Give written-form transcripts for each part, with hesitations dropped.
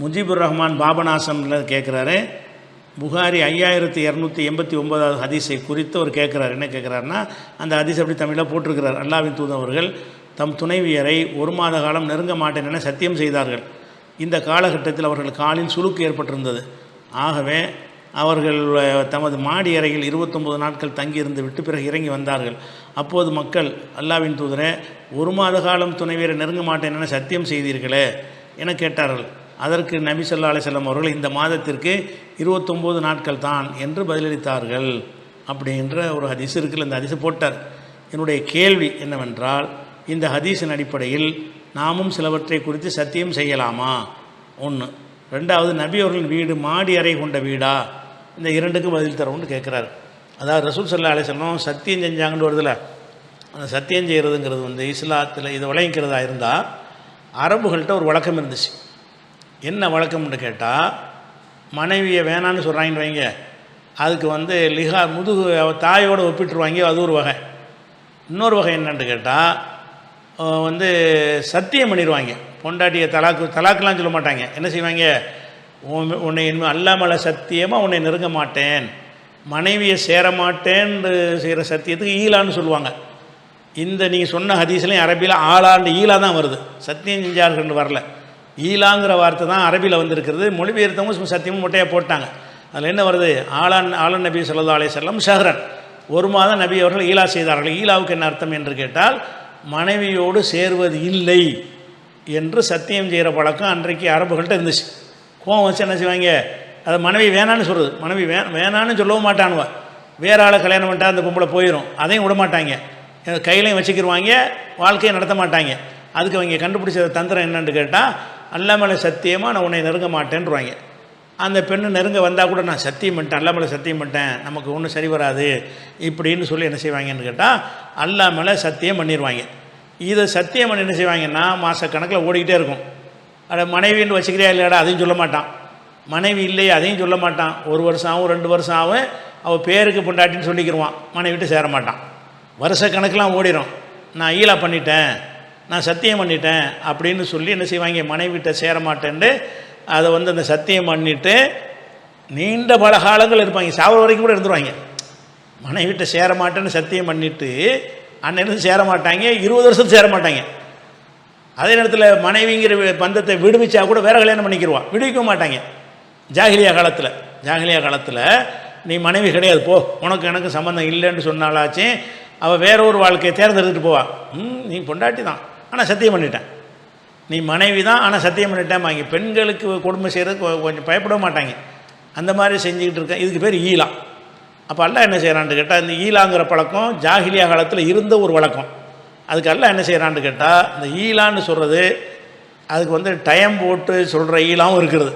முஜிபுர் ரஹ்மான் பாபநாசம்ல கேட்குறாரு, புகாரி 5289 ஹதீஸை குறித்து அவர் கேட்குறாரு. என்ன கேட்குறாருன்னா, அந்த ஹதீஸ் அப்படி தமிழில் போட்டிருக்கிறார். அல்லாஹ்வின் தூதவர்கள் தம் துணைவியரை 1 மாத காலம் நெருங்க மாட்டேன் என சத்தியம் செய்தார்கள். இந்த காலகட்டத்தில் அவர்கள் காலில் சுளுக்கு ஏற்பட்டிருந்தது. ஆகவே அவர்கள் தமது மாடி அறையில் 29 நாட்கள் தங்கியிருந்து விட்டு பிறகு இறங்கி வந்தார்கள். அப்போது மக்கள், அல்லாஹ்வின் தூதரே, 1 மாத காலம் துணைவியரை நெருங்க மாட்டேன் என சத்தியம் செய்தீர்களே என கேட்டார்கள். அதற்கு நபி ஸல்லல்லாஹு அலைஹி வஸல்லம் அவர்கள் இந்த மாதத்திற்கு 29 நாட்கள் தான் என்று பதிலளித்தார்கள். அப்படின்ற ஒரு ஹதீஸ் இருக்குல்ல, இந்த ஹதீஸை போட்டார். என்னுடைய கேள்வி என்னவென்றால், இந்த ஹதீஸின் அடிப்படையில் நாமும் சிலவற்றை குறித்து சத்தியம் செய்யலாமா? 1. 2வது, நபி அவர்களின் வீடு மாடி அறை கொண்ட வீடா? இந்த 2க்கும் பதில் தரவுன்னு கேட்குறாரு. அதாவது ரசூல் ஸல்லல்லாஹு அலைஹி வஸல்லம் சத்தியம் செஞ்சாங்கன்னு வருதுல, அந்த சத்தியம் செய்கிறதுங்கிறது இஸ்லாத்தில் இது விளங்கிக்கிறதா இருந்தால், அரபுகள்கிட்ட ஒரு வழக்கம் இருந்துச்சு. என்ன வழக்கம்னு கேட்டால், மனைவியை வேணான்னு சொல்கிறாங்கன்னு வைங்க, அதுக்கு லிஹா முதுகு தாயோடு ஒப்பிட்டுருவாங்க. அது ஒரு வகை. இன்னொரு வகை என்னன்னு கேட்டால், சத்தியம் பண்ணிடுவாங்க. பொண்டாட்டியை தலாக்கெலாம் சொல்ல மாட்டாங்க. என்ன செய்வாங்க, உன்னை இனிமேல் அல்லாமல சத்தியமாக உன்னை நெருங்க மாட்டேன், மனைவியை சேர மாட்டேன்னு செய்கிற சத்தியத்துக்கு ஈலான்னு சொல்லுவாங்க. இந்த நீங்கள் சொன்ன ஹதீஸ்லையும் அரபியில் ஆளாண்டு ஈலா தான் வருது, சத்தியம் செஞ்சார்கள்னு வரல. ஈலாங்கிற வார்த்தை தான் அரபியில் வந்திருக்கிறது. மொழிபெயர்த்தவங்க சத்தியமும் மொட்டையாக போட்டாங்க. அதில் என்ன வருது, ஆலன் நபி ஸல்லல்லாஹு அலைஹி வஸல்லம் ஷஹ்ரன், 1 மாதம் நபி அவர்கள் ஈலா செய்தார்கள். ஈலாவுக்கு என்ன அர்த்தம் என்று கேட்டால், மனைவியோடு சேர்வது இல்லை என்று சத்தியம் செய்கிற பழக்கம் அன்றைக்கு அரபுகள்கிட்ட இருந்துச்சு. கோவம் வச்சு என்ன செய்வாங்க, அதை மனைவி வேணான்னு சொல்கிறது. மனைவி வேணான்னு சொல்லவும் மாட்டானுவா. வேற ஆளை கல்யாணம் பண்ணிட்டா அந்த பொம்பளை போயிடும், அதையும் விட மாட்டாங்க, கையிலையும் வச்சுக்கிடுவாங்க, வாழ்க்கையை நடத்த மாட்டாங்க. அதுக்கு அவங்க கண்டுபிடிச்ச தந்திரம் என்னன்னு கேட்டால், அல்லாமலை சத்தியமாக நான் உன்னை நெருங்க மாட்டேன்ருவாங்க. அந்த பெண்ணு நெருங்க வந்தால் கூட நான் சத்தியம் பண்ணிட்டேன், அல்லாமலை சத்தியம் பண்ணிட்டேன், நமக்கு ஒன்றும் சரி வராது இப்படின்னு சொல்லி என்ன செய்வாங்கன்னு கேட்டால், அல்லாமலை சத்தியம் பண்ணிடுவாங்க. இதை சத்தியம் பண்ணி என்ன செய்வாங்கன்னா, மாதக்கணக்கில் ஓடிக்கிட்டே இருக்கும். அதை மனைவின்னு வச்சுக்கிறியா இல்லையாடா அதையும் சொல்ல மாட்டான், மனைவி இல்லையே அதையும் சொல்ல மாட்டான். 1 வருஷம் ஆகும், 2 வருஷம் ஆகும், அவள் பேருக்கு பொண்டாட்டின்னு சொல்லிக்கிடுவான், மனைவிட்டு சேர மாட்டான். வருஷக்கணக்கெலாம் ஓடிடும். நான் ஈலா பண்ணிட்டேன், நான் சத்தியம் பண்ணிட்டேன் அப்படின்னு சொல்லி என்ன செய்வாங்க, மனைவிட்ட சேர மாட்டேன்ட்டு அதை அந்த சத்தியம் பண்ணிவிட்டு நீண்ட பல காலங்கள் இருப்பாங்க, சாவர வரைக்கும் கூட இருந்துருவாங்க. மனைவிட்ட சேர மாட்டேன்னு சத்தியம் பண்ணிவிட்டு அன்னிலிருந்து சேர மாட்டாங்க, 20 வருஷத்துக்கு சேர மாட்டாங்க. அதே நேரத்தில் மனைவிங்கிற பந்தத்தை விடுவிச்சா கூட வேறு கல்யாணம் பண்ணிக்கிடுவான், விடுவிக்க மாட்டாங்க. ஜாகிலியா காலத்தில் நீ மனைவி கிடையாது போ, உனக்கு எனக்கு சம்மந்தம் இல்லைன்னு சொன்னாலாச்சு அவள் வேற ஒரு வாழ்க்கையை தேர்ந்தெடுத்துட்டு போவாள். நீ பொண்டாட்டி தான் ஆனால் சத்தியம் பண்ணிட்டேன், நீ மனைவி தான் ஆனால் சத்தியம் பண்ணிட்டேன் வாங்கி. பெண்களுக்கு கொடுமை செய்கிறது கொஞ்சம் பயப்பட மாட்டாங்க, அந்த மாதிரி செஞ்சுக்கிட்டு இருக்கேன். இதுக்கு பேர் ஈலா. அப்போ அல்லாஹ் என்ன செய்கிறான்னு கேட்டால், இந்த ஈலாங்கிற பழக்கம் ஜாகிலியா காலத்தில் இருந்த ஒரு வழக்கம். அதுக்கு அல்லாஹ் என்ன செய்கிறான்னு கேட்டால், இந்த ஈலான்னு சொல்கிறது அதுக்கு டைம் போட்டு சொல்கிற ஈலாவும் இருக்குது,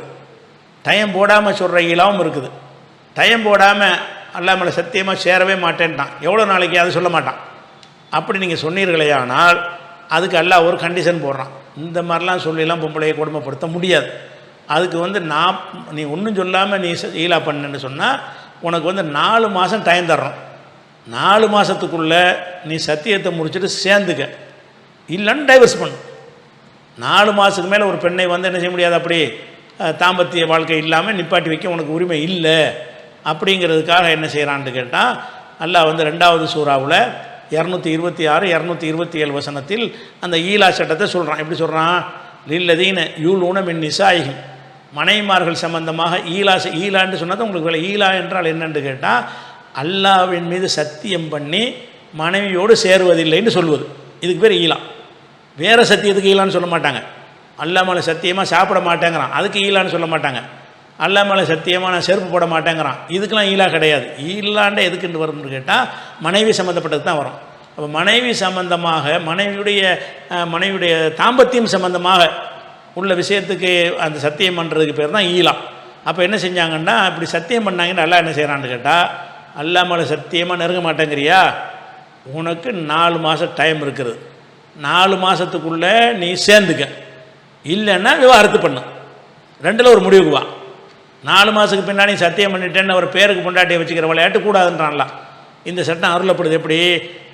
டைம் போடாமல் சொல்கிற ஈலாவும் இருக்குது. டைம் போடாமல் அல்லாஹ் மேலே சத்தியமாக சேரவே மாட்டேன்ட்டான், எவ்வளோ நாளைக்கு அதை சொல்ல மாட்டான். அப்படி நீங்கள் சொன்னீர்களே ஆனால் அதுக்கு அல்லாஹ் ஒரு கண்டிஷன் போடுறான். இந்த மாதிரிலாம் சொல்லிலாம் பொம்பளையை கொடுமைப்படுத்த முடியாது. அதுக்கு நீ ஒன்றும் சொல்லாமல் நீ ஈலா பண்ணுன்னு சொன்னால் உனக்கு 4 மாதம் டைம் தர்றோம். 4 மாதத்துக்குள்ளே நீ சத்தியத்தை முடிச்சுட்டு சேர்ந்துக்க, இல்லைன்னு டைவர்ஸ் பண்ணு. 4 மாதத்துக்கு மேலே ஒரு பெண்ணை என்ன செய்ய முடியாது, அப்படி தாம்பத்திய வாழ்க்கை இல்லாமல் நிப்பாட்டி வைக்க உனக்கு உரிமை இல்லை. அப்படிங்கிறதுக்காக என்ன செய்கிறான்னு கேட்டால், அல்லாஹ் 2வது சூறாவில் 226, 227 வசனத்தில் அந்த ஈலா சட்டத்தை சொல்கிறான். எப்படி சொல்கிறான், லில்லதீன யூலூன மின் நிசாயிஹிம், மனைவிமார்கள் சம்பந்தமாக ஈலான்னு சொன்னது உங்களுக்கு ஈலா என்றால் என்னென்று கேட்டால், அல்லாஹ்வின் மீது சத்தியம் பண்ணி மனைவியோடு சேருவதில்லைன்னு சொல்வது, இதுக்கு பேர் ஈலா. வேறு சத்தியத்துக்கு ஈலான்னு சொல்ல மாட்டாங்க. அல்லாஹ் மேலே சத்தியமாக சாப்பிட மாட்டேங்கிறான், அதுக்கு ஈலான்னு சொல்ல மாட்டாங்க. அல்லாஹ் மேலே சத்தியமாக நான் செருப்பு போட மாட்டேங்கிறான், இதுக்கெலாம் ஈலா கிடையாது. ஈலாண்ட எதுக்குன்னு வரும்னு கேட்டால் மனைவி சம்மந்தப்பட்டது தான் வரும். அப்போ மனைவி சம்பந்தமாக மனைவியுடைய தாம்பத்தியம் சம்பந்தமாக உள்ள விஷயத்துக்கு அந்த சத்தியம் பண்ணுறதுக்கு பேர் தான் ஈலா. அப்போ என்ன செஞ்சாங்கன்னா, அப்படி சத்தியம் பண்ணாங்கன்னு அல்லாஹ் என்ன செய்கிறான்னு கேட்டால், அல்லாஹ் மேலே சத்தியமாக நெருங்க மாட்டேங்கிறியா, உனக்கு 4 மாதம் டைம் இருக்குது, 4 மாதத்துக்குள்ளே நீ சேர்ந்துக்க, இல்லைன்னா விவாகரத்து பண்ணு, 2ல் ஒரு முடிவுக்கு வா. 4 மாதத்துக்கு பின்னாடி சத்தியம் பண்ணிட்டேன்னு அவர் பேருக்கு பொண்டாட்டியை வச்சுக்கிற விளையாட்டு கூடாதுன்றான்லாம். இந்த சட்டம் அருளப்படுது எப்படி,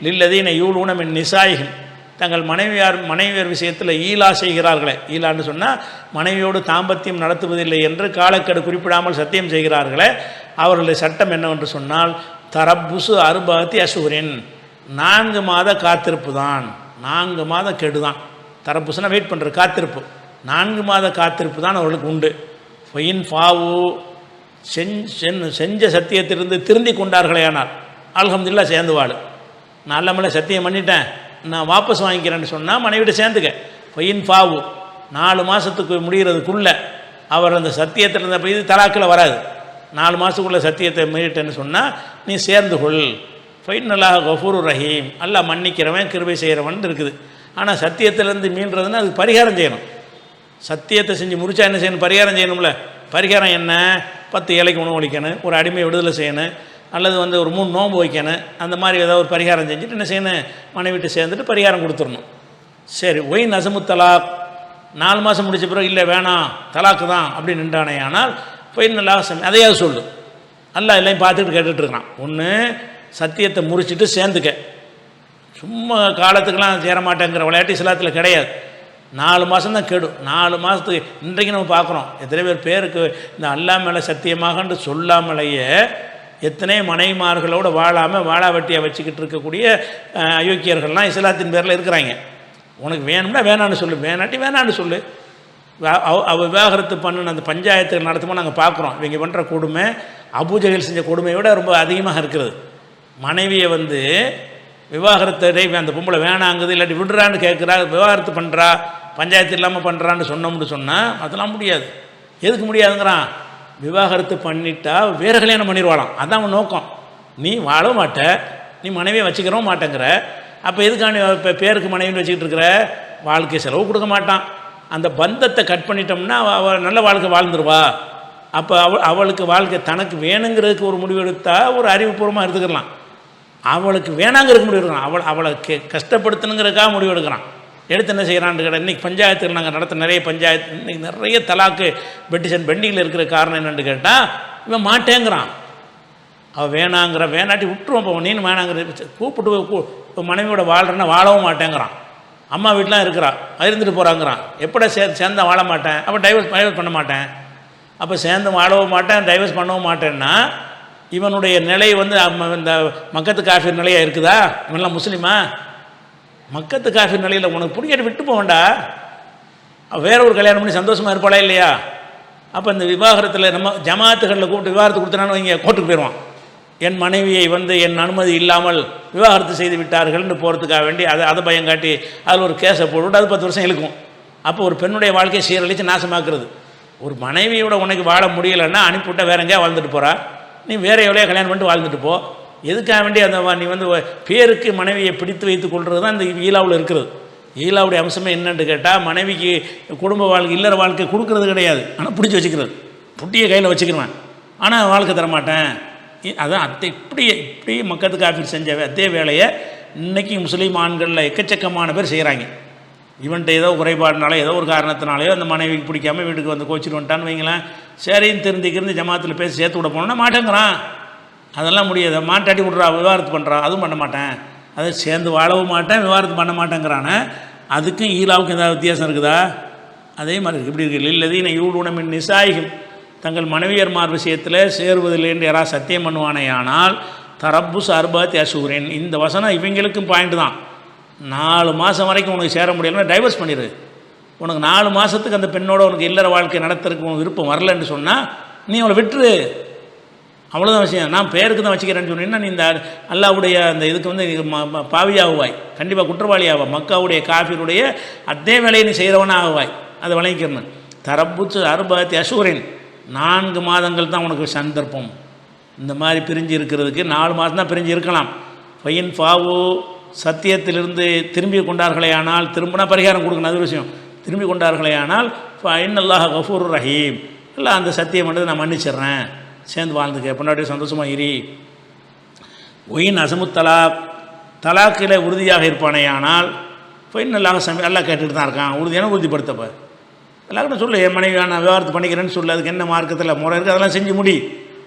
லில்லதீன யூலூன மின் நிசாயிஹிம், தங்கள் மனைவியர் விஷயத்தில் ஈலா செய்கிறார்களே, ஈலான்னு சொன்னால் மனைவியோடு தாம்பத்தியம் நடத்துவதில்லை என்று காலக்கெடு குறிப்பிடாமல் சத்தியம் செய்கிறார்களே, அவர்களுடைய சட்டம் என்னவென்று சொன்னால் தரப்புசு அர்பஅத்தி அஷ்ஹுரின், 4 மாத காத்திருப்பு தான். 4 மாத கெடு தான். தரப்புசுனா வெயிட் பண்ணுற காத்திருப்பு, 4 மாத காத்திருப்பு தான் அவர்களுக்கு உண்டு. ஃபைன் ஃபாவு, செஞ்ச சத்தியத்திலிருந்து திருந்தி கொண்டார்களே ஆனால் அல்ஹம்துலில்லாஹ் சேர்ந்து வாழு. நான் அல்லாமல சத்தியம் பண்ணிட்டேன், நான் வாபஸ் வாங்கிக்கிறேன்னு சொன்னால் மனைவிட்ட சேர்ந்துக்க. ஃபைன் ஃபாவு, 4 மாதத்துக்கு முடிகிறதுக்குள்ளே அவர் அந்த சத்தியத்தில் இருந்த இது தலாக்கில் வராது. 4 மாதத்துக்குள்ளே சத்தியத்தை மீறிட்டேன்னு சொன்னால் நீ சேர்ந்து கொள். ஃபைன் அல்லாஹ் கஃபூருர் ரஹீம், அல்லாஹ் மன்னிக்கிறவன் கிருபை செய்கிறவன் இருக்குது. ஆனால் சத்தியத்திலேருந்து மீள்றதுன்னா அதுக்கு பரிகாரம் செய்யணும். சத்தியத்தை செஞ்சு முடிச்சா என்ன செய்யணும்? பரிகாரம் செய்யணும்ல. பரிகாரம் என்ன? 10 ஏழைக்கு உணவு அளிக்கணும், ஒரு அடிமையை விடுதலை செய்யணும், அல்லது ஒரு 3 நோன்பு வைக்கணும். அந்த மாதிரி ஏதாவது ஒரு பரிகாரம் செஞ்சுட்டு என்ன செய்யணும்? மனைவிட்டு சேர்ந்துட்டு பரிகாரம் கொடுத்துடணும். சரி, ஒய் நசமு தலாக், 4 மாதம் முடிச்ச பிறகு இல்லை வேணாம் தலாக்கு தான் அப்படின்னு நின்றானே ஆனால் போய் நல்லா அதையாவது சொல்லு. அல்லாஹ் எல்லாம் பார்த்துக்கிட்டு கேட்டுட்ருக்கான். ஒன்று சத்தியத்தை முறிச்சிட்டு சேர்ந்துக்க. சும்மா காலத்துக்கெல்லாம் சேரமாட்டேங்கிற விளையாட்டு இஸ்லாத்தில் கிடையாது. 4 மாதம் தான் கெடும். 4 மாதத்துக்கு இன்றைக்கு நம்ம பார்க்குறோம் எத்தனை பேருக்கு இந்த அல்லா மேலே சத்தியமாகன்று சொல்லாமலேயே எத்தனை மனைவிமார்களோடு வாழாமல் வாழாவட்டியாக வச்சுக்கிட்டு இருக்கக்கூடிய அயோக்கியர்கள்லாம் இஸ்லாத்தின் பேரில் இருக்கிறாங்க. உனக்கு வேணும்னா வேணான்னு சொல்லு, வேணாட்டி வேணான்னு சொல்லு. விவாகரத்து பண்ணுன்னு அந்த பஞ்சாயத்துகள் நடத்தும்போது நாங்கள் பார்க்குறோம். இவங்க பண்ணுற கொடுமை அபூஜஹல் செஞ்ச கொடுமையை விட ரொம்ப அதிகமாக இருக்கிறது. மனைவியை விவாகரத்தை அந்த பொம்பளை வேணாங்குது இல்லாட்டி விடுறான்னு கேட்குறா, விவாகரத்து பண்ணுறா, பஞ்சாயத்து இல்லாமல் பண்ணுறான்னு சொன்னோம்னு சொன்னால் அதெல்லாம் முடியாது. எதுக்கு முடியாதுங்கிறான்? விவாகரத்து பண்ணிட்டா வேறு கல்யாணம் பண்ணிடுவாளாம். அதான் அவன் நோக்கம். நீ வாழ மாட்ட, நீ மனைவியை வச்சுக்கிறவும் மாட்டேங்கிற. அப்போ எதுக்கான இப்போ பேருக்கு மனைவின்னு வச்சுக்கிட்டு இருக்கிற? வாழ்க்கை செலவு கொடுக்க மாட்டான். அந்த பந்தத்தை கட் பண்ணிட்டோம்னா அவள் நல்ல வாழ்க்கை வாழ்ந்துருவா. அப்போ அவளுக்கு வாழ்க்கை தனக்கு வேணுங்கிறதுக்கு ஒரு முடிவு எடுத்தால் ஒரு அறிவுபூர்வமாக எடுத்துக்கலாம். அவளுக்கு வேணாங்கிறதுக்கு முடிவு எடுக்கிறான். அவளை கஷ்டப்படுத்தணுங்கிறதுக்காக முடிவு எடுக்கிறான். எடுத்து என்ன செய்கிறான்னு கேட்டால் இன்றைக்கி பஞ்சாயத்தில் நாங்கள் நடத்த நிறைய பஞ்சாயத்து இன்றைக்கி நிறைய தலாக்கு பெட்டிஷன் பெண்டிங்கில் இருக்கிற காரணம் என்னென்னு கேட்டால் இவன் மாட்டேங்கிறான். அவள் வேணாட்டி விட்டுருவோம். இப்போ நீனு வேணாங்கிற கூப்பிட்டு இப்போ மனைவியோட வாழ்கிறேன்னா வாழவும் மாட்டேங்கிறான். அம்மா வீட்டிலாம் இருக்கிறான், இருந்துட்டு போகிறாங்கிறான். எப்படா சேர்ந்தா வாழ மாட்டேன், அப்போ டைவர்ஸ் பண்ண மாட்டேன். அப்போ சேர்ந்து வாழவும் மாட்டேன், டைவர்ஸ் பண்ணவும் மாட்டேன்னா இவனுடைய நிலை இந்த மக்கத்து காஃபிர் நிலையாக இருக்குதா? இவனெல்லாம் முஸ்லீமா? மக்கத்து காஃபிர் நிலையில் உனக்கு பிடிக்கிட்டு விட்டு போவேண்டா. வேற ஒரு கல்யாணம் பண்ணி சந்தோஷமாக இருப்பாளா இல்லையா? அப்போ இந்த விவாகரத்தில் நம்ம ஜமாத்துகளில் கூப்பிட்டு விவாகரத்து கொடுத்தனான்னு இங்கே கோர்ட்டுக்கு போயிடுவான். என் மனைவியை என் அனுமதி இல்லாமல் விவாகரத்து செய்து விட்டார்கள்னு போகிறதுக்காக வேண்டி அதை பயம் காட்டி அதில் ஒரு கேஸை போட்டுவிட்டு அது 10 வருஷம் இழுக்கும். அப்போ ஒரு பெண்ணுடைய வாழ்க்கையை சீரழித்து நாசமாக்குறது. ஒரு மனைவியோட உனக்கு வாழ முடியலைன்னா அனுப்பிவிட்டால் வேற எங்கேயா வாழ்ந்துட்டு போகிறா, நீ வேற எவ்வளோ கல்யாணம் பண்ணிட்டு வாழ்ந்துட்டு போ. எதுக்காக வேண்டி அந்த நீ பேருக்கு மனைவியை பிடித்து வைத்து கொள்வது தான் இந்த ஈலாவில் இருக்கிறது. ஈலாவுடைய அம்சமே என்னன்னு கேட்டால் மனைவிக்கு குடும்ப வாழ்க்கை இல்லற வாழ்க்கை கொடுக்கறது கிடையாது, ஆனால் பிடிச்சி வச்சுக்கிறது. புட்டியை கையில் வச்சுக்கிறேன் ஆனால் வாழ்க்கை தரமாட்டேன். அதான் இப்படி மக்கத்து காஃபிர் செஞ்ச அதே வேலையை இன்றைக்கி முஸ்லீம் ஆண்களில் எக்கச்சக்கமான பேர் செய்கிறாங்க. இவன்ட்ட ஏதோ குறைபாடுனால ஏதோ ஒரு காரணத்தினாலேயோ அந்த மனைவிக்கு பிடிக்காமல் வீட்டுக்கு கோச்சிட்டு வந்துட்டான்னு வைங்களேன். சரின்னு திருந்திக்கிருந்து ஜமாத்தில் பேசி சேர்த்து விட போனோன்னா மாட்டேங்கிறான். அதெல்லாம் முடியாது. மாட்டாட்டி விட்றா, விவாகரத்து பண்ணுறான், அதுவும் பண்ண மாட்டேன். அதை சேர்ந்து வாழவும் மாட்டேன், விவாகரத்து பண்ண மாட்டேங்கிறானே. அதுக்கும் ஈலாவுக்கும் ஏதாவது வித்தியாசம் இருக்குதா? அதே மாதிரி இருக்குது. இப்படி இருக்குது. இல்லதீன யூலுன நிசாயிகும், தங்கள் மனைவியர்மார் விஷயத்தில் சேருவதில்லை என்று யாராவது சத்தியம் பண்ணுவானே ஆனால் தரப்புஸ் அர்பஅத்தி அஷ்ஹுரின், இந்த வசனம் இவங்களுக்கும் பாயிண்ட் தான். 4 மாதம் வரைக்கும் உனக்கு சேர முடியலன்னா டைவர்ஸ் பண்ணிடு. உனக்கு 4 மாதத்துக்கு அந்த பெண்ணோட உனக்கு இல்லற வாழ்க்கை நடத்துறதுக்கு உனக்கு விருப்பம் வரலன்னு சொன்னால் நீ அவளை விட்டுரு. அவ்வளோதான் விஷயம். நான் பேருக்கு தான் வச்சுக்கிறேன்னு சொன்னீங்கன்னா நீ இந்த அல்லாவுடைய அந்த இதுக்கு பாவியாகுவாய், கண்டிப்பாக குற்றவாளியாகுவாய். மக்காவுடைய காஃபிருடைய அதே வேலையை நீ செய்கிறவனா ஆகுவாய். அதை வழங்கிக்கிறேன். தரப்புச்சு அர்பஅத்தி அஷ்ஹுரின், 4 மாதங்கள் தான் உனக்கு சந்தர்ப்பம். இந்த மாதிரி பிரிஞ்சு இருக்கிறதுக்கு 4 மாதம் தான் பிரிஞ்சு இருக்கலாம். ஃபைன் ஃபாவு, சத்தியத்திலிருந்து திரும்பி கொண்டார்களே ஆனால், திரும்பினா பரிகாரம் கொடுக்கணும், அது விஷயம். திரும்பி கொண்டார்களே ஆனால் ஃபைன் அல்லாஹ் கஃபூருர் ரஹீம், இல்லை அந்த சத்தியம் பண்ணது நான் மன்னிச்சிட்றேன், சேர்ந்து வாழ்ந்துக்க, பொண்டாட்டி சந்தோஷமாக இரு. ஒயின் அசமுத் தலாக், தலாக்கில் உறுதியாக இருப்பானே ஆனால் ஃபைன் அல்லாஹ் எல்லாம் கேட்டுட்டு தான் இருக்கான். உறுதியான உறுதிப்படுத்தப்ப எல்லாருக்கும் சொல்லு, என் மனைவி நான் விவாகரத்து பண்ணிக்கிறேன்னு சொல்லு. அதுக்கு என்ன மார்க்கத்தில் முறை இருக்குது, அதெல்லாம் செஞ்சு முடி.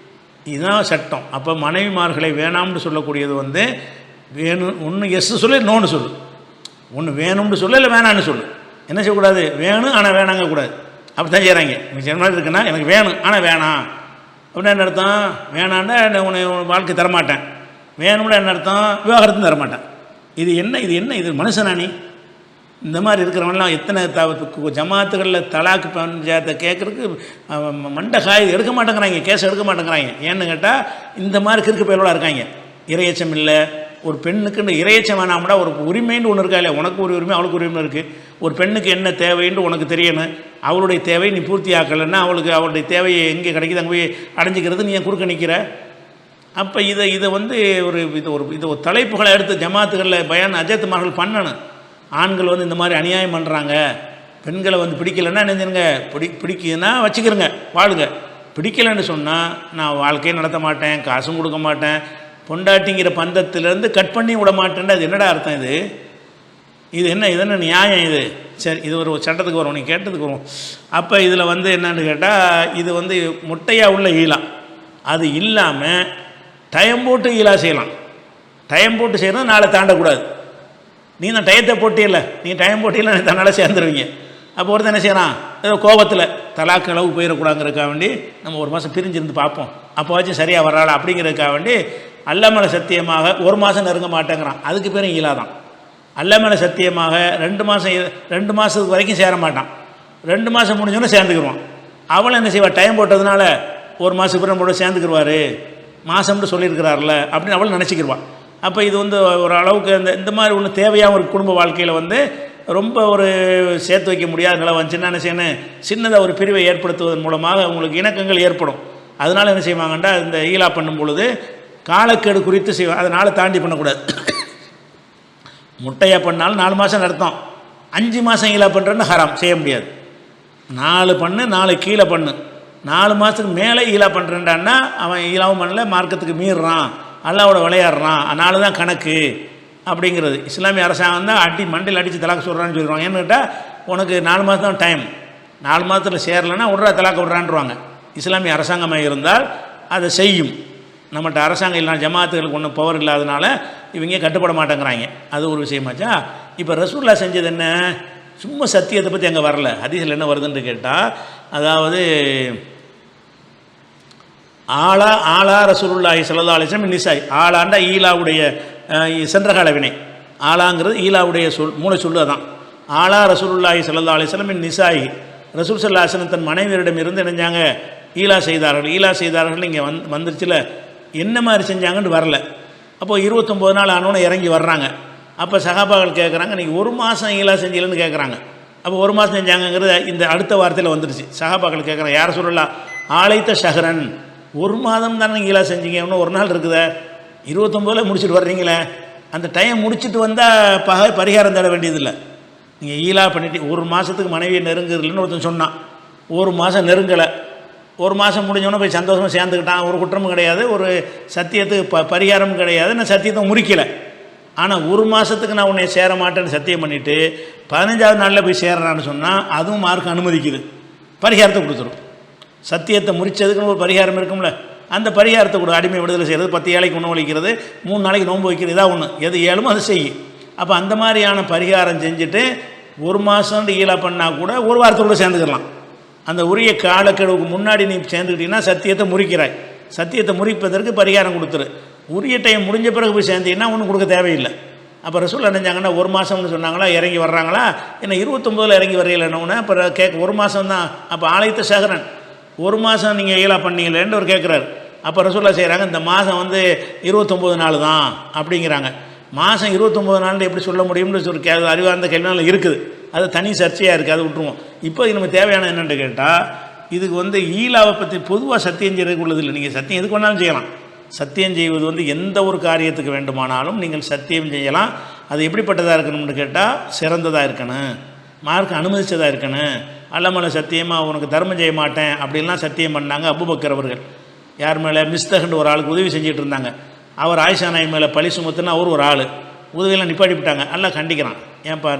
இதுதான் சட்டம். அப்போ மனைவிமார்களை வேணாம்னு சொல்லக்கூடியது வேணும். ஒன்று எஸ் சொல்லு, நோன்னு சொல்லு. ஒன்று வேணும்னு சொல்லு, இல்லை வேணான்னு சொல்லு. என்ன செய்யக்கூடாது? வேணும் ஆனால் வேணாங்க கூடாது. அப்படி தான் செய்கிறாங்க. நீங்கள் மாதிரி இருக்குன்னா எனக்கு வேணும் ஆனால் வேணாம் அப்படின்னா என்ன அர்த்தம்? வேணான்னா உன்னை வாழ்க்கை தரமாட்டேன். வேணும்னா என்ன அர்த்தம்? விவாகரத்தும் தரமாட்டேன். இது என்ன இது மனுஷனா நீ? இந்த மாதிரி இருக்கிறவங்களாம் எத்தனை ஜமாத்துகளில் தலாக்கு பஞ்சாயத்தை கேட்குறதுக்கு மண்டை காய் எடுக்க மாட்டேங்கிறாங்க, கேஸ் எடுக்க மாட்டேங்கிறாங்க. ஏன்னு கேட்டால் இந்த மாதிரி கிறுக்கு பேரோட இருக்காங்க. இரையச்சம் இல்லை. ஒரு பெண்ணுக்குன்னு இரையச்சம் வேணாம்டா, ஒரு உரிமைன்னு ஒன்று இருக்கா இல்லையா? உனக்கு ஒரு உரிமை, அவளுக்கு உரிமை இருக்குது. ஒரு பெண்ணுக்கு என்ன தேவைன்னு உனக்கு தெரியணும். அவளுடைய தேவை நீ பூர்த்தி ஆக்கலைன்னா அவளுடைய தேவையை எங்கே கிடைக்கிது அங்கே போய் அடைஞ்சிக்கிறது நீ குறுக்க நிற்கிற. அப்போ இதை வந்து ஒரு தலைப்புகளை எடுத்து ஜமாத்துகளில் பயான் அஜத்துமார்கள் பண்ணணும். ஆண்கள் வந்து இந்த மாதிரி அநியாயம் பண்ணுறாங்க, பெண்களை வந்து பிடிக்கலைன்னா நினைஞ்சிருங்க, பிடிக்குதுன்னா வச்சுக்கிறங்க, வாழுங்க. பிடிக்கலைன்னு சொன்னால் நான் வாழ்க்கையை நடத்த மாட்டேன், காசும் கொடுக்க மாட்டேன், பொண்டாட்டிங்கிற பந்தத்திலேருந்து கட் பண்ணி விட மாட்டேன்டா. அது என்னடா அர்த்தம்? இது என்ன நியாயம் இது? சரி, இது ஒரு சட்டத்துக்கு வரும், நீ கேட்டதுக்கு வரும். அப்போ இதில் வந்து என்னன்னு கேட்டால், இது வந்து முட்டையாக உள்ள ஈலா. அது இல்லாமல் டைம் போட்டு ஈலா செய்யலாம். டைம் போட்டு செய்யறது நாளை தாண்டக்கூடாது. நீ தான் டயத்தை போட்டியில்லை, நீ டைம் போட்டியில் தன்னால் சேர்ந்துருவீங்க. அப்போ ஒருத்தர் என்ன செய்யறான்? ஏதோ கோபத்தில் தலாக்கு அளவு போயிடக்கூடாங்கிறதுக்காக வேண்டி நம்ம ஒரு மாதம் பிரிஞ்சிருந்து பார்ப்போம், அப்போ வச்சு சரியாக வராளா அப்படிங்கிறதுக்காக வேண்டி அல்லா மேலே சத்தியமாக ஒரு மாதம் நெருங்க மாட்டேங்கிறான். அதுக்கு பேரும் ஈலா தான். அல்லா மேலே சத்தியமாக 2 மாதத்துக்கு வரைக்கும் சேர மாட்டான். 2 மாதம் முடிஞ்சோன்னே சேர்ந்துக்கிடுவான். அவளும் என்ன செய்வா? டைம் போட்டதுனால 1 மாதத்துக்கு பிறகு நம்மளோட சேர்ந்துக்கிடுவார், மாதம்னு சொல்லியிருக்கிறார்ல அப்படின்னு அவள் நினச்சிக்கிடுவான். அப்போ இது வந்து ஒரு அளவுக்கு இந்த மாதிரி ஒன்று தேவையாக ஒரு குடும்ப வாழ்க்கையில் வந்து ரொம்ப ஒரு சேர்த்து வைக்க முடியாத நிலை வந்துச்சுன்னா என்ன செய்யணும்? சின்னதாக ஒரு பிரிவை ஏற்படுத்துவதன் மூலமாக உங்களுக்கு இணக்கங்கள் ஏற்படும். அதனால் என்ன செய்வாங்கண்டா, இந்த ஈலா பண்ணும் பொழுது காலக்கேடு குறித்து செய்வாங்க. அதனால் தாண்டி பண்ணக்கூடாது. முட்டையாக பண்ணாலும் 4 மாதம் நடத்தும். 5 மாதம் ஈலா பண்ணுறேன்னு ஹராம், செய்ய முடியாது. 4 பண்ணு, 4 கீழே பண்ணு. 4 மாதத்துக்கு மேலே ஈலா பண்ணுறேன்டான்னா அவன் ஈலாவும் பண்ணல, மார்க்கத்துக்கு மீறுறான், அல்லாவோட விளையாடுறான், அதனால தான் கணக்கு அப்படிங்கிறது. இஸ்லாமிய அரசாங்கம் தான் மண்டையில் அடித்து தலாக்கு சொல்கிறான்னு சொல்லிடுவாங்க. ஏன்னு கேட்டால் உனக்கு 4 மாதம் தான் டைம், 4 மாதத்தில் சேரலைன்னா விட்றா தலாக்க விட்றான்ருவாங்க. இஸ்லாமிய அரசாங்கமாக இருந்தால் அதை செய்யும். நம்மகிட்ட அரசாங்கம் இல்லைனா ஜமாத்துகளுக்கு ஒன்றும் பவர் இல்லாதனால இவங்க கட்டுப்பட மாட்டேங்கிறாங்க. அது ஒரு விஷயமாச்சா. இப்போ ரசூல்லா செஞ்சது என்ன? சும்மா சத்தியத்தை பற்றி அங்கே வரல. ஹதீஸில் என்ன வருதுன்னு கேட்டால், அதாவது ஆலா ரசூலுல்லாஹி ஸல்லல்லாஹு அலைஹி வஸல்லம் நிசாய். ஆலாண்டா ஈலாவுடைய சென்றகால வினை. ஆலாங்கிறது ஈலாவுடைய மூளை சொல்லு. அதான் ஆலா ரசூலுல்லாஹி ஸல்லல்லாஹு அலைஹி வஸல்லம் நிசாய். ரசூல் ஸல்லல்லாஹு அலைஹி வஸல்லம் தன் மனைவியரிடம் இருந்து நினைஞ்சாங்க ஈலா செய்தார்கள். ஈலா செய்தார்கள் இங்கே வந்துருச்சுல, என்ன மாதிரி செஞ்சாங்கன்னு வரல. அப்போது 29 நாள் ஆனோன்னு இறங்கி வர்றாங்க. அப்போ சகாபாக்கள் கேட்குறாங்க, நீங்கள் 1 மாதம் ஈலா செஞ்சீங்கன்னு கேட்குறாங்க. அப்போ 1 மாதம் செஞ்சாங்கங்கிறது இந்த அடுத்த வார்த்தையில் வந்துருச்சு. சகாபாக்கள் கேட்குறாங்க, யார் சொல்லலாம்? ஆலைத்த ஷஹரன், 1 மாதம் தானே ஈலா செஞ்சீங்க, இன்னும் 1 நாள் இருக்குதா? 29 முடிச்சுட்டு வர்றீங்களே, அந்த டைம் முடிச்சுட்டு வந்தால் பரிகாரம் தேட வேண்டியதில்லை. நீங்கள் ஈலா பண்ணிட்டு 1 மாதத்துக்கு மனைவியை நெருங்குறதுலன்னு ஒருத்தன் சொன்னான். 1 மாதம் நெருங்கலை, 1 மாதம் முடிஞ்சோன்னே போய் சந்தோஷமாக சேர்ந்துக்கிட்டான். ஒரு குற்றமும் கிடையாது, ஒரு சத்தியத்துக்கு பரிகாரமும் கிடையாது, நான் சத்தியத்தை முறிக்கலை. ஆனால் 1 மாதத்துக்கு நான் உன்னை சேர மாட்டேன்னு சத்தியம் பண்ணிவிட்டு 15ஆவது நாளில் போய் சேர்றான்னு சொன்னால் அதுவும் மார்க் அனுமதிக்குது, பரிகாரத்தை கொடுத்துரும். சத்தியத்தை முறிச்சதுக்குன்னு ஒரு பரிகாரம் இருக்கும்ல, அந்த பரிகாரத்தை கூட அடிமை விடுதலை செய்கிறது, 10 ஏழைக்கு உணவளிக்கிறது, 3 நாளைக்கு நோன்பு வைக்கிறது, இதாக ஒன்று எது ஏழுமோ அதை செய்யும். அப்போ அந்த மாதிரியான பரிகாரம் செஞ்சுட்டு 1 மாதம் ஈலா பண்ணால் கூட 1 வாரத்துக்குள்ளே சேர்ந்துக்கலாம். அந்த உரிய காலக்கெடுவுக்கு முன்னாடி நீ சேர்ந்துக்கிட்டீங்கன்னா சத்தியத்தை முறிக்கிறாய். சத்தியத்தை முறிப்பதற்கு பரிகாரம் கொடுத்துரு. உரிய டைம் முடிஞ்ச பிறகு போய் சேர்ந்தீங்கன்னா ஒன்றும் கொடுக்க தேவையில்லை. அப்போ ரசூல் நினைஞ்சாங்கன்னா 1 மாதம்னு சொன்னாங்களா, இறங்கி வர்றாங்களா, என்ன 29 இறங்கி வரையிலன்னு அப்புறம் கேட்க 1 மாதம் தான். அப்போ ஆலயத்த சகரன் 1 மாதம் நீங்கள் ஈலா பண்ணீங்களேன்னு அவர் கேட்குறாரு. அப்போ ரசூல்லா செய்கிறாங்க, இந்த மாதம் 29 நாள் தான் அப்படிங்கிறாங்க. மாதம் 29 நாள் எப்படி சொல்ல முடியும்னு ஒரு அறிவார்ந்த கேள்வினால இருக்குது. அது தனி சர்ச்சையாக இருக்குது, அதை விட்டுருவோம். இப்போ நமக்கு தேவையான என்னென்னு கேட்டால், இதுக்கு ஈலாவை பற்றி பொதுவாக சத்தியம் செய்கிறதுக்கு உள்ளது இல்லை. நீங்கள் சத்தியம் எதுக்கு வேணாலும் செய்யலாம். சத்தியம் செய்வது எந்த ஒரு காரியத்துக்கு வேண்டுமானாலும் நீங்கள் சத்தியம் செய்யலாம். அது எப்படிப்பட்டதாக இருக்கணும்னு கேட்டால், சிறந்ததாக இருக்கணும், மார்க் அனுமதிச்சதாக இருக்கணும். அல்லமலை சத்தியமாக உனக்கு தர்மம் செய்ய மாட்டேன் அப்படின்லாம் சத்தியம் பண்ணாங்க அபூபக்கர் அவர்கள். யார் மேலே? மிஸ்தகண்டு ஒரு ஆளுக்கு உதவி செஞ்சுட்டு இருந்தாங்க. அவர் ஆயிஷா நாய் மேலே பழி சுமத்துன்னு அவர் ஒரு ஆள் உதவியெல்லாம் நிப்பாட்டி விட்டாங்க. நல்லா கண்டிக்கிறான். ஏன்ப்பா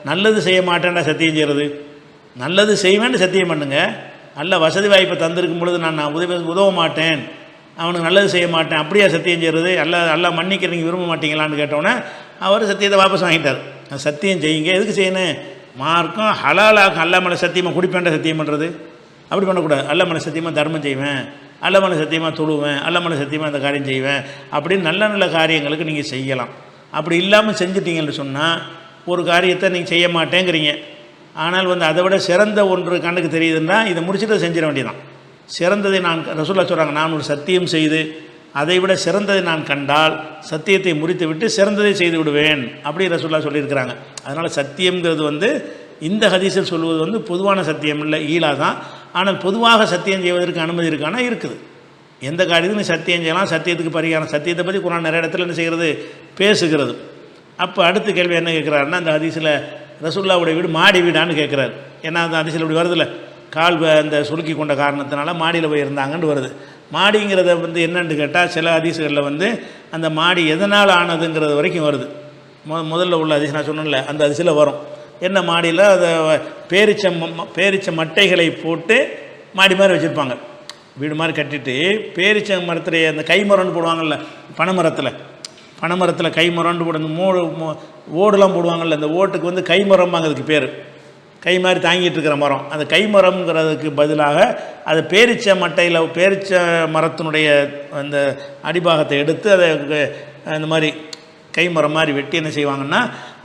நல்லது செய்ய மாட்டேன்டா சத்தியம் செய்கிறது, நல்லது செய்வேன்னு சத்தியம் பண்ணுங்க. நல்ல வசதி வாய்ப்பை தந்திருக்கும் பொழுது நான் உதவ மாட்டேன், அவனுக்கு நல்லது செய்ய மாட்டேன், அப்படியே சத்தியம் செய்கிறது, அல்ல மன்னிக்க நீங்கள் விரும்ப மாட்டீங்களான்னு கேட்டோன்னே அவர் சத்தியத்தை வாபஸ் வாங்கிட்டார். சத்தியம் செய்யுங்க. எதுக்கு செய்யணும்? மார்க்கம் ஹலாலாக அல்லா மேலே சத்தியமாக குடிப்பேன்ற சத்தியம் பண்ணுறது அப்படி பண்ணக்கூடாது. அல்லா மேலே சத்தியமாக தர்மம் செய்வேன், அல்லா மேலே சத்தியமாக தொழுவேன், அல்லா மேலே சத்தியமாக அந்த காரியம் செய்வேன் அப்படின்னு நல்ல நல்ல காரியங்களுக்கு நீங்கள் செய்யலாம். அப்படி இல்லாமல் செஞ்சிட்டீங்கன்னு சொன்னால் ஒரு காரியத்தை நீங்கள் செய்ய மாட்டேங்கிறீங்க, ஆனால் அதை விட சிறந்த ஒன்று கண்ணுக்கு தெரியுதுன்னா இதை முடிச்சுட்டு செஞ்சிட வேண்டியதான். சிறந்ததை நான் ரசூலுல்லாஹ் சொல்கிறாங்க, நான் ஒரு சத்தியம் செய்து அதை விட சிறந்ததை நான் கண்டால் சத்தியத்தை முறித்து விட்டு சிறந்ததை செய்து விடுவேன் அப்படி ரசூலுல்லாஹ் சொல்லியிருக்கிறாங்க. அதனால் சத்தியம்ங்கிறது இந்த ஹதீஸில் சொல்வது பொதுவான சத்தியம் இல்லை, ஈலா தான். ஆனால் பொதுவாக சத்தியம் செய்வதற்கு அனுமதி இருக்கானா? இருக்குது. எந்த காரியத்துக்கும் நீ சத்தியம் செய்யலாம், சத்தியத்துக்கு பரிகாரம். சத்தியத்தை பற்றி குர்ஆன் நிறைய இடத்துல என்ன செய்கிறது? பேசுகிறது. அப்போ அடுத்த கேள்வி என்ன கேட்குறாருன்னா, அந்த ஹதீஸில் ரசூலுல்லாஹ்வுடைய வீடு மாடி வீடான்னு கேட்குறாரு. ஏன்னா அந்த ஹதீஸில் இப்படி வருதில்ல, கால் அந்த சுருக்கி கொண்ட காரணத்தினால மாடியில் போய் இருந்தாங்கன்னு வருது. மாடிங்கிறத என்னன்னு கேட்டால் சில ஹதீஸுகளில் அந்த மாடி எதனால் ஆனதுங்கிறது வரைக்கும் வருது. முதல்ல உள்ள ஹதீஸ் நான் சொன்னேன்ல, அந்த ஹதீஸில் வரும். என்ன மாடியில் அதை பேரிச்ச மட்டைகளை போட்டு மாடி மாதிரி வச்சுருப்பாங்க, வீடு மாதிரி கட்டிட்டு பேரிச்ச மரத்தில் அந்த கைமரம்னு போடுவாங்கள்ல, பனைமரத்தில் கைமரம்னு போடு, அந்த ஓடுலாம் போடுவாங்கள்ல, அந்த ஓட்டுக்கு கைமரம்பாங்க அதுக்கு பேர். கை மாதிரி தாங்கிட்டு இருக்கிற மரம், அந்த கைமரம்ங்கிறதுக்கு பதிலாக அது பேரிச்ச மட்டையில் பேரிச்ச மரத்தினுடைய அந்த அடிபாகத்தை எடுத்து அதை அந்த மாதிரி கைமரம் மாதிரி வெட்டி என்ன செய்வாங்கன்னா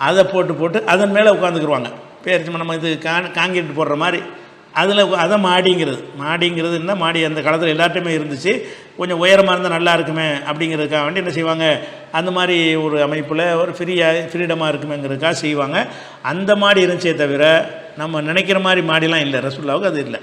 அதை போட்டு அதன் மேலே உட்காந்துக்குருவாங்க. பேரிச்ச நம்ம இது காங்கிரீட் போடுற மாதிரி அதை மாடிங்கிறது என்ன, மாடி அந்த காலத்தில் எல்லாத்தையுமே இருந்துச்சு. கொஞ்சம் உயரமாக இருந்தால் நல்லா இருக்குமே அப்படிங்கிறதுக்காக வேண்டி என்ன செய்வாங்க, அந்த மாதிரி ஒரு அமைப்பில் ஒரு ஃப்ரீடமாக இருக்குமேங்கிறதுக்காக செய்வாங்க. அந்த மாடி இருந்துச்சே தவிர நம்ம நினைக்கிற மாதிரி மாடிலாம் இல்லை, ரசூலுல்லாஹ்வுக்கு அது இல்லை.